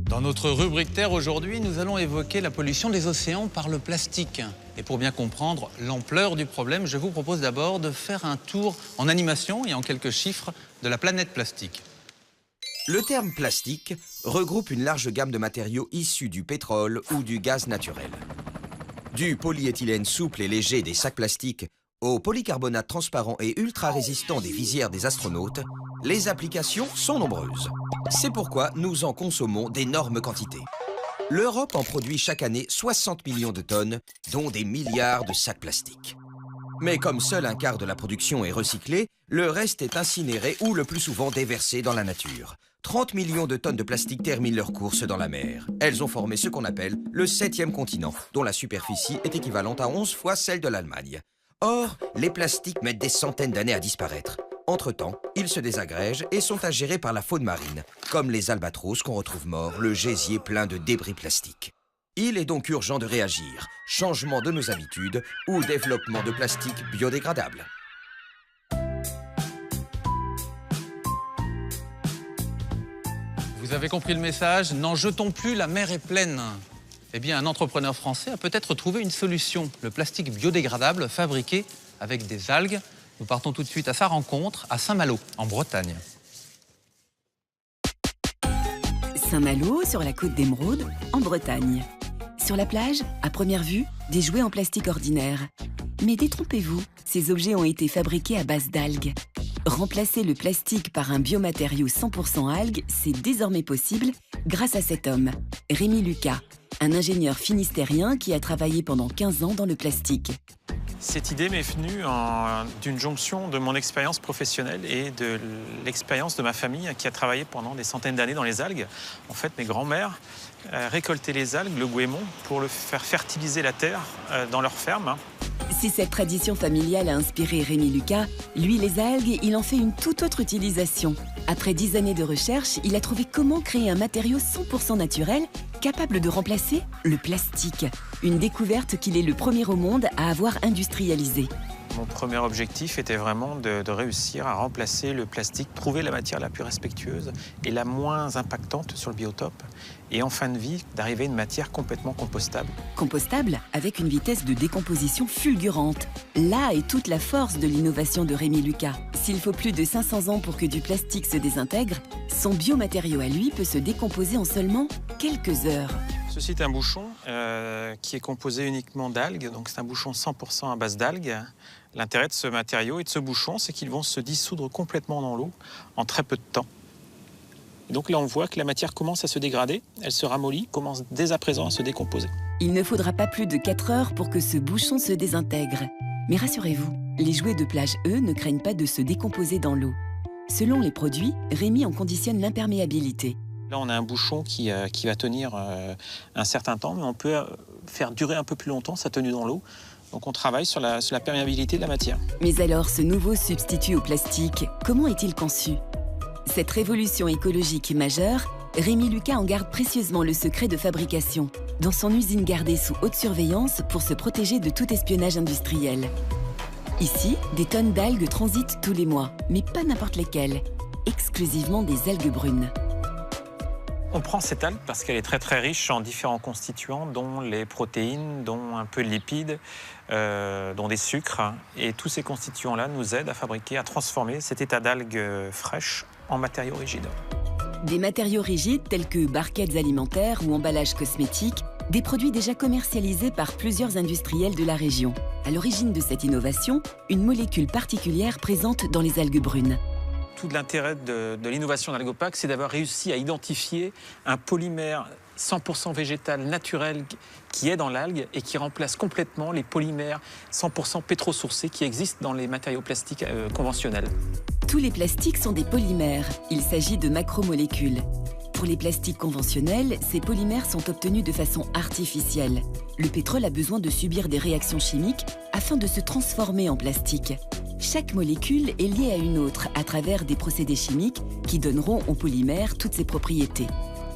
Dans notre rubrique Terre aujourd'hui, nous allons évoquer la pollution des océans par le plastique. Et pour bien comprendre l'ampleur du problème, je vous propose d'abord de faire un tour en animation et en quelques chiffres de la planète plastique. Le terme plastique regroupe une large gamme de matériaux issus du pétrole ou du gaz naturel. Du polyéthylène souple et léger des sacs plastiques au polycarbonate transparent et ultra résistant des visières des astronautes, les applications sont nombreuses. C'est pourquoi nous en consommons d'énormes quantités. L'Europe en produit chaque année 60 millions de tonnes, dont des milliards de sacs plastiques. Mais comme seul un quart de la production est recyclé, le reste est incinéré ou le plus souvent déversé dans la nature. 30 millions de tonnes de plastique terminent leur course dans la mer. Elles ont formé ce qu'on appelle le 7e continent, dont la superficie est équivalente à 11 fois celle de l'Allemagne. Or, les plastiques mettent des centaines d'années à disparaître. Entre-temps, ils se désagrègent et sont ingérés par la faune marine, comme les albatros qu'on retrouve morts, le gésier plein de débris plastiques. Il est donc urgent de réagir, changement de nos habitudes ou développement de plastique biodégradable. Vous avez compris le message, n'en jetons plus, la mer est pleine. Eh bien, un entrepreneur français a peut-être trouvé une solution, le plastique biodégradable fabriqué avec des algues. Nous partons tout de suite à sa rencontre à Saint-Malo, en Bretagne. Saint-Malo, sur la côte d'Émeraude, en Bretagne. Sur la plage, à première vue, des jouets en plastique ordinaire. Mais détrompez-vous, ces objets ont été fabriqués à base d'algues. Remplacer le plastique par un biomatériau 100% algues, c'est désormais possible grâce à cet homme, Rémi Lucas, un ingénieur finistérien qui a travaillé pendant 15 ans dans le plastique. Cette idée m'est venue d'une jonction de mon expérience professionnelle et de l'expérience de ma famille qui a travaillé pendant des centaines d'années dans les algues. En fait, mes grands-mères récoltaient les algues, le goémon, pour le faire fertiliser la terre dans leur ferme. Si cette tradition familiale a inspiré Rémi Lucas, lui, les algues, il en fait une toute autre utilisation. Après 10 années de recherche, il a trouvé comment créer un matériau 100% naturel capable de remplacer le plastique. Une découverte qu'il est le premier au monde à avoir industrialisée. Mon premier objectif était vraiment de réussir à remplacer le plastique, trouver la matière la plus respectueuse et la moins impactante sur le biotope. Et en fin de vie, d'arriver à une matière complètement compostable. Compostable avec une vitesse de décomposition fulgurante. Là est toute la force de l'innovation de Rémi Lucas. S'il faut plus de 500 ans pour que du plastique se désintègre, son biomatériau à lui peut se décomposer en seulement quelques heures. Ceci est un bouchon qui est composé uniquement d'algues, donc c'est un bouchon 100% à base d'algues. L'intérêt de ce matériau et de ce bouchon, c'est qu'ils vont se dissoudre complètement dans l'eau en très peu de temps. Et donc là, on voit que la matière commence à se dégrader, elle se ramollit, commence dès à présent à se décomposer. Il ne faudra pas plus de 4 heures pour que ce bouchon se désintègre. Mais rassurez-vous, les jouets de plage, eux, ne craignent pas de se décomposer dans l'eau. Selon les produits, Rémi en conditionne l'imperméabilité. Là, on a un bouchon qui va tenir un certain temps, mais on peut faire durer un peu plus longtemps sa tenue dans l'eau. Donc on travaille sur la perméabilité de la matière. Mais alors, ce nouveau substitut au plastique, comment est-il conçu ? Cette révolution écologique majeure, Rémi Lucas en garde précieusement le secret de fabrication, dans son usine gardée sous haute surveillance pour se protéger de tout espionnage industriel. Ici, des tonnes d'algues transitent tous les mois, mais pas n'importe lesquelles, exclusivement des algues brunes. On prend cette algue parce qu'elle est très très riche en différents constituants, dont les protéines, dont un peu de lipides, dont des sucres. Et tous ces constituants-là nous aident à fabriquer, à transformer cet état d'algues fraîches en matériaux rigides. Des matériaux rigides tels que barquettes alimentaires ou emballages cosmétiques, des produits déjà commercialisés par plusieurs industriels de la région. À l'origine de cette innovation, une molécule particulière présente dans les algues brunes. Tout l'intérêt de l'innovation d'Algopac, c'est d'avoir réussi à identifier un polymère 100% végétal, naturel, qui est dans l'algue et qui remplace complètement les polymères 100% pétrosourcés qui existent dans les matériaux plastiques conventionnels. Tous les plastiques sont des polymères. Il s'agit de macromolécules. Pour les plastiques conventionnels, ces polymères sont obtenus de façon artificielle. Le pétrole a besoin de subir des réactions chimiques afin de se transformer en plastique. Chaque molécule est liée à une autre à travers des procédés chimiques qui donneront au polymère toutes ses propriétés.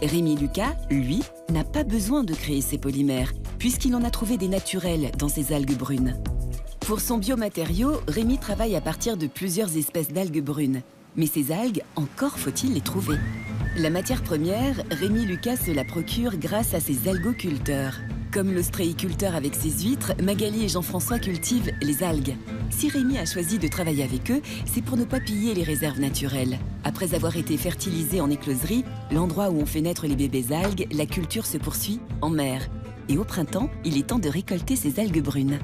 Rémi Lucas, lui, n'a pas besoin de créer ces polymères puisqu'il en a trouvé des naturels dans ces algues brunes. Pour son biomatériau, Rémi travaille à partir de plusieurs espèces d'algues brunes. Mais ces algues, encore faut-il les trouver. La matière première, Rémi Lucas se la procure grâce à ses algoculteurs. Comme l'ostréiculteur avec ses huîtres, Magali et Jean-François cultivent les algues. Si Rémi a choisi de travailler avec eux, c'est pour ne pas piller les réserves naturelles. Après avoir été fertilisé en écloserie, l'endroit où on fait naître les bébés algues, la culture se poursuit en mer. Et au printemps, il est temps de récolter ces algues brunes.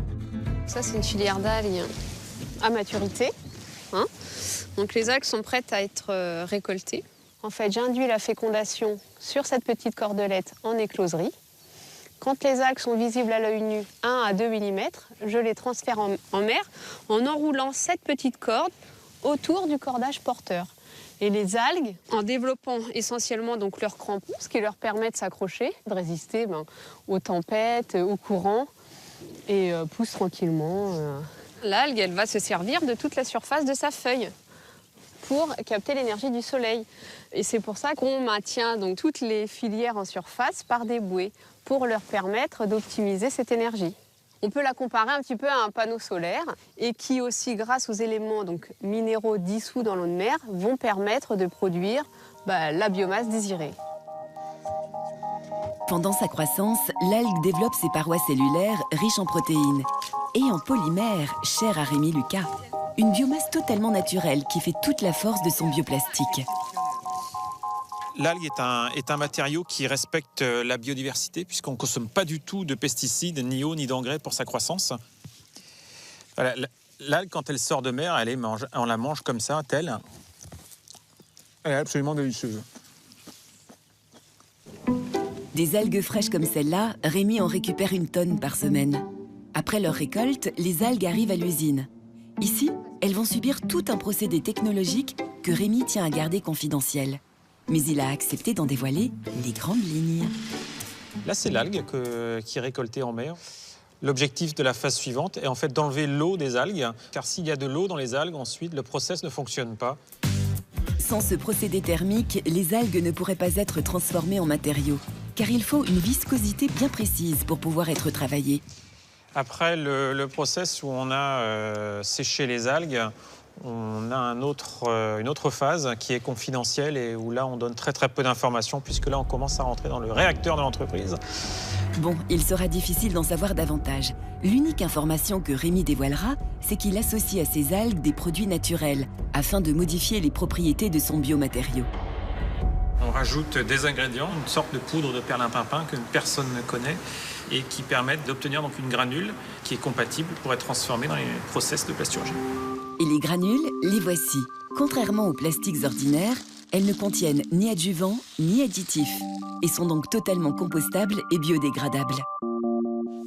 Ça, c'est une filière d'algues à maturité. Donc les algues sont prêtes à être récoltées. En fait, j'induis la fécondation sur cette petite cordelette en écloserie. Quand les algues sont visibles à l'œil nu, 1 à 2 mm, je les transfère en mer en enroulant cette petite corde autour du cordage porteur. Et les algues, en développant essentiellement donc leur crampon, ce qui leur permet de s'accrocher, de résister aux tempêtes, aux courants, et poussent tranquillement. L'algue, elle va se servir de toute la surface de sa feuille pour capter l'énergie du soleil. Et c'est pour ça qu'on maintient donc toutes les filières en surface par des bouées, pour leur permettre d'optimiser cette énergie. On peut la comparer un petit peu à un panneau solaire et qui aussi, grâce aux éléments donc, minéraux dissous dans l'eau de mer, vont permettre de produire la biomasse désirée. Pendant sa croissance, l'algue développe ses parois cellulaires riches en protéines et en polymères chers à Rémi Lucas. Une biomasse totalement naturelle qui fait toute la force de son bioplastique. L'algue est un matériau qui respecte la biodiversité puisqu'on ne consomme pas du tout de pesticides, ni eau, ni d'engrais pour sa croissance. Voilà, l'algue, quand elle sort de mer, on la mange comme ça, telle. Elle est absolument délicieuse. Des algues fraîches comme celle-là, Rémi en récupère 1 tonne par semaine. Après leur récolte, les algues arrivent à l'usine. Ici, elles vont subir tout un procédé technologique que Rémi tient à garder confidentiel. Mais il a accepté d'en dévoiler les grandes lignes. Là, c'est l'algue qui est récoltée en mer. L'objectif de la phase suivante est en fait d'enlever l'eau des algues, car s'il y a de l'eau dans les algues, ensuite, le process ne fonctionne pas. Sans ce procédé thermique, les algues ne pourraient pas être transformées en matériaux, car il faut une viscosité bien précise pour pouvoir être travaillées. Après le process où on a séché les algues, on a une autre phase qui est confidentielle et où là on donne très peu d'informations puisque là on commence à rentrer dans le réacteur de l'entreprise. Bon, il sera difficile d'en savoir davantage. L'unique information que Rémi dévoilera, c'est qu'il associe à ces algues des produits naturels afin de modifier les propriétés de son biomatériau. On rajoute des ingrédients, une sorte de poudre de perlimpinpin que personne ne connaît et qui permettent d'obtenir donc une granule qui est compatible pour être transformée dans les process de plasturgie. Et les granules, les voici. Contrairement aux plastiques ordinaires, elles ne contiennent ni adjuvants ni additifs et sont donc totalement compostables et biodégradables.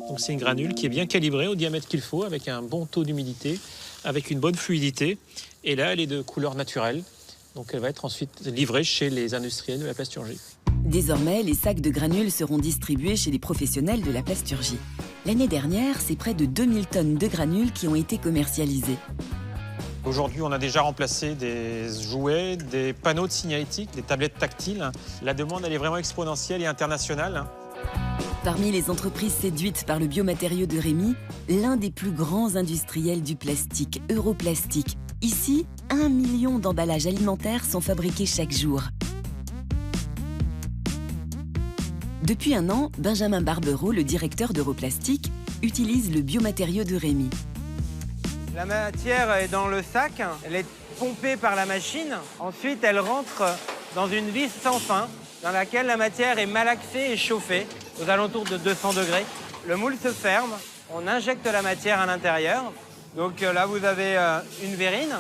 Donc c'est une granule qui est bien calibrée au diamètre qu'il faut, avec un bon taux d'humidité, avec une bonne fluidité. Et là, elle est de couleur naturelle. Donc elle va être ensuite livrée chez les industriels de la plasturgie. Désormais, les sacs de granules seront distribués chez les professionnels de la plasturgie. L'année dernière, c'est près de 2000 tonnes de granules qui ont été commercialisées. Aujourd'hui, on a déjà remplacé des jouets, des panneaux de signalétique, des tablettes tactiles. La demande, elle est vraiment exponentielle et internationale. Parmi les entreprises séduites par le biomatériau de Rémi, l'un des plus grands industriels du plastique, Europlastic. Ici, 1 million d'emballages alimentaires sont fabriqués chaque jour. Depuis 1 an, Benjamin Barbereau, le directeur d'Europlastic, utilise le biomatériau de Rémi. La matière est dans le sac, elle est pompée par la machine. Ensuite, elle rentre dans une vis sans fin, dans laquelle la matière est malaxée et chauffée aux alentours de 200 degrés. Le moule se ferme, on injecte la matière à l'intérieur. Donc là, vous avez une verrine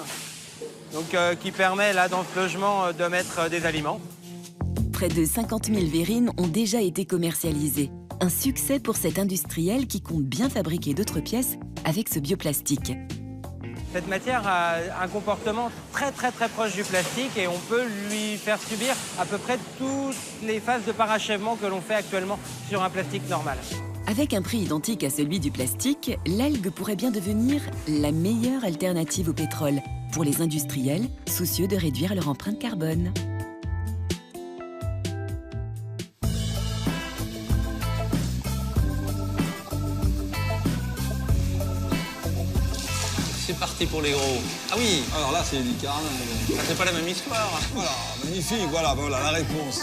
qui permet, là, dans ce logement, de mettre des aliments. Près de 50 000 verrines ont déjà été commercialisées. Un succès pour cet industriel qui compte bien fabriquer d'autres pièces avec ce bioplastique. Cette matière a un comportement très proche du plastique et on peut lui faire subir à peu près toutes les phases de parachèvement que l'on fait actuellement sur un plastique normal. Avec un prix identique à celui du plastique, l'algue pourrait bien devenir la meilleure alternative au pétrole pour les industriels soucieux de réduire leur empreinte carbone. c'est parti pour les gros. Ah oui, Alors là, c'est du carnet. ça fait pas la même histoire. Voilà, magnifique, voilà la réponse.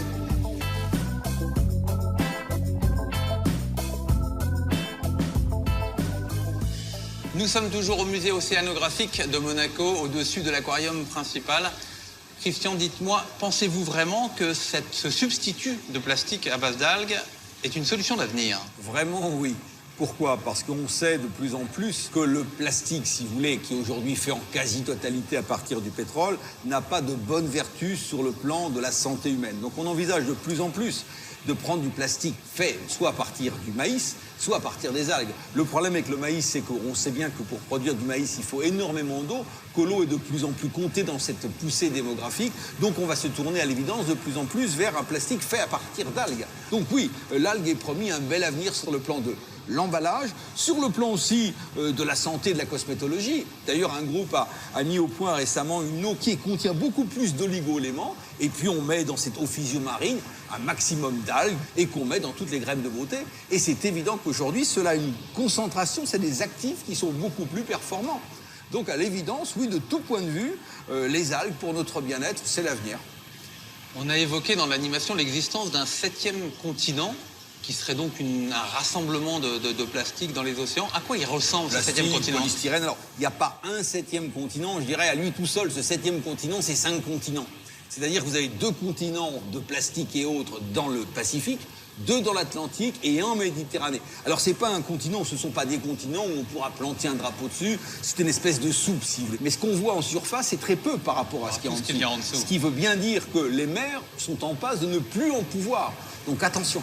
Nous sommes toujours au musée océanographique de Monaco, au-dessus de l'aquarium principal. Christian, dites-moi, pensez-vous vraiment que ce substitut de plastique à base d'algues est une solution d'avenir? Vraiment, oui. Pourquoi? Parce qu'on sait de plus en plus que le plastique, si vous voulez, qui est aujourd'hui fait en quasi-totalité à partir du pétrole, n'a pas de bonnes vertus sur le plan de la santé humaine. Donc on envisage de plus en plus de prendre du plastique fait soit à partir du maïs, soit à partir des algues. Le problème avec le maïs, c'est qu'on sait bien que pour produire du maïs, il faut énormément d'eau, que l'eau est de plus en plus comptée dans cette poussée démographique. Donc on va se tourner à l'évidence de plus en plus vers un plastique fait à partir d'algues. Donc oui, l'algue est promis un bel avenir sur le plan de l'emballage, sur le plan aussi de la santé, de la cosmétologie. D'ailleurs, un groupe a mis au point récemment une eau qui contient beaucoup plus d'oligo-éléments, et puis on met dans cette eau physio-marine un maximum d'algues et qu'on met dans toutes les crèmes de beauté. Et c'est évident qu'aujourd'hui, cela a une concentration, c'est des actifs qui sont beaucoup plus performants. Donc à l'évidence, oui, de tout point de vue, les algues pour notre bien-être, c'est l'avenir. On a évoqué dans l'animation l'existence d'un 7e continent, qui serait donc un rassemblement de plastique dans les océans. À quoi il ressemble, ce 7e continent? Polystyrène. Alors, il n'y a pas un 7e continent, je dirais à lui tout seul, ce 7e continent, c'est 5 continents. C'est-à-dire que vous avez 2 continents de plastique et autres dans le Pacifique, 2 dans l'Atlantique et 1 en Méditerranée. Alors, c'est pas un continent, ce ne sont pas des continents où on pourra planter un drapeau dessus, c'est une espèce de soupe, si vous voulez. Mais ce qu'on voit en surface, c'est très peu par rapport à ce qui est en dessous. Ce qui veut bien dire que les mers sont en passe de ne plus en pouvoir. Donc, attention.